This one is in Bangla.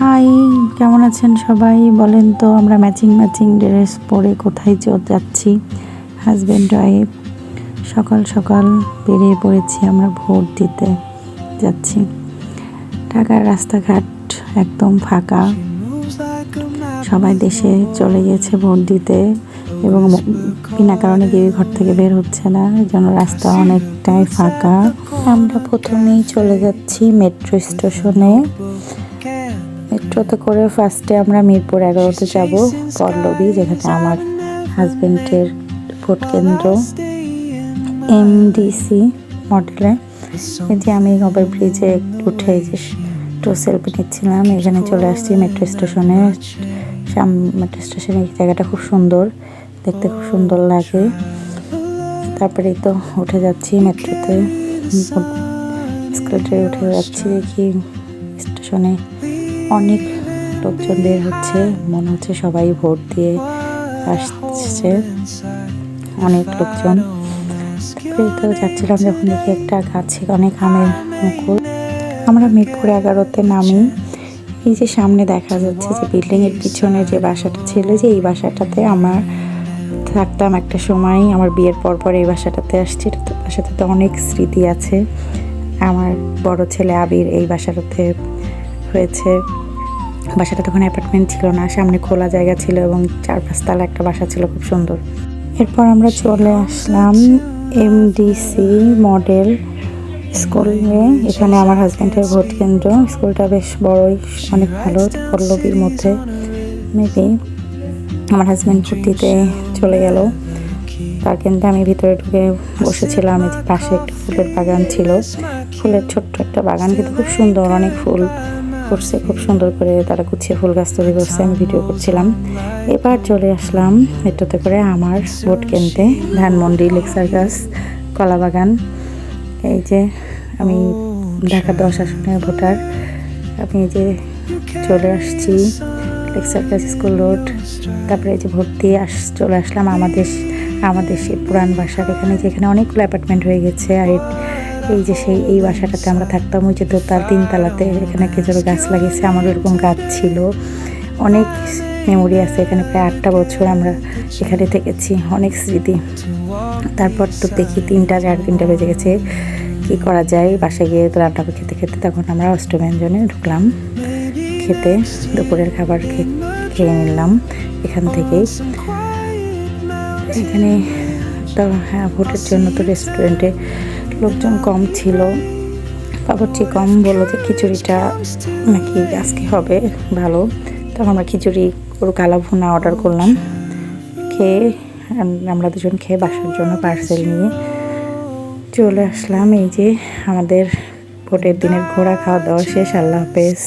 হাই, কেমন আছেন সবাই? বলেন তো, আমরা ম্যাচিং ম্যাচিং ড্রেস পরে কোথায় যাচ্ছি? হাজব্যান্ড ওয়াইফ সকাল সকাল বেরিয়ে পড়েছি, আমরা ভোট দিতে যাচ্ছি। ঢাকার রাস্তাঘাট একদম ফাঁকা, সবাই দেশে চলে গেছে ভোট দিতে এবং বিনা কারণে কেউ ঘর থেকে বের হচ্ছে না, এই জন্য রাস্তা অনেকটাই ফাঁকা। আমরা প্রথমেই চলে যাচ্ছি মেট্রো স্টেশনে। মেট্রোতে করে ফার্স্টে আমরা মিরপুর 11-তে যাব, পল্লবী, যেখানে আমার হাজব্যান্ডের ভোট কেন্দ্র, MDC মডেলে। এই যে আমি ওভার ব্রিজে উঠে একটু সেলফি নিচ্ছিলাম। এখানে চলে আসছি মেট্রো স্টেশনে। মেট্রো স্টেশনের জায়গাটা খুব সুন্দর, দেখতে খুব সুন্দর লাগে। তারপরেই তো উঠে যাচ্ছি মেট্রোতে, স্কুটারে উঠে যাচ্ছি। দেখি স্টেশনে অনেক লোকজন বের হচ্ছে, মনে হচ্ছে সবাই ভোট দিয়ে আসছে, অনেক লোকজন। তারপরে তো যাচ্ছিলাম, যখন দেখি একটা গাছে অনেক আমের মুকুল। আমরা মিরপুর 11-তে নামি। এই যে সামনে দেখা যাচ্ছে যে বিল্ডিংয়ের পিছনে যে বাসাটা ছিল, যে এই বাসাটাতে আমরা থাকতাম একটা সময়। আমার বিয়ের পর এই বাসাটাতে আসছি। বাসাটাতে অনেক স্মৃতি আছে। আমার বড় ছেলে আবির এই বাসাটাতে হয়েছে। বাসাটা তখন অ্যাপার্টমেন্ট ছিল না, সামনে খোলা জায়গা ছিল এবং 4-5 তলা একটা বাসা ছিল, খুব সুন্দর। এরপর আমরা চলে আসলাম MDC মডেল স্কুলে। এখানে আমার হাজব্যান্ডের ভোট কেন্দ্র। স্কুলটা বেশ বড়ই, অনেক ভালো, পল্লবীর মধ্যে। মেবি আমার হাজব্যান্ড ভোট দিতে চলে গেল, তার কিন্তু আমি ভিতরে ঢুকে বসেছিলাম। এই যে পাশে একটা ফুলের বাগান ছিল, ফুলের ছোট্ট একটা বাগান, কিন্তু খুব সুন্দর, অনেক ফুল করছে, খুব সুন্দর করে তারা গুছিয়ে ফুল গাছ তৈরি করছে। আমি ভিডিও করছিলাম। এবার চলে আসলাম এটাতে করে আমার ভোট কিনতে, ধানমন্ডি লেকচার গাছ কলা বাগান। এই যে আমি ঢাকা 10 আসনের ভোটার, আমি এই যে চলে আসছি লেকচার গাছ স্কুল রোড। তারপরে এই যে ভোট দিয়ে চলে আসলাম আমাদের সেই পুরান বাসার এখানে, যেখানে অনেকগুলো অ্যাপার্টমেন্ট হয়ে গেছে। আর এই যে এই বাসাটাতে আমরা থাকতাম, ওই যে দোতার 3 তলাতে। এখানে খেজুর গাছ লাগিয়েছে, আমার ওরকম গাছ ছিল, অনেক মেমোরি আছে এখানে। প্রায় 8টা বছর আমরা এখানে থেকেছি, অনেক স্মৃতি। তারপর তো দেখি 3টা বেজে গেছে, কি করা যায়? বাসায় গিয়ে তো রান্না খেতে খেতে তখন আমরা অষ্টব্যঞ্জনে ঢুকলাম খেতে। দুপুরের খাবার খেয়ে নিলাম এখান থেকেই। এখানে তো ভোটের জন্য তো রেস্টুরেন্টে লোকজন কম ছিল, বাবুর্চি কম, বললো যে খিচুড়িটা নাকি আজকে হবে ভালো। তখন আমরা খিচুড়ি কালা ভুনা অর্ডার করলাম। খেয়ে আমরা দুজন খেয়ে বাসার জন্য পার্সেল নিয়ে চলে আসলাম। এই যে আমাদের ভোটের দিনের ঘোরা খাওয়া দাওয়া শেষ। আল্লাহ হাফেজ।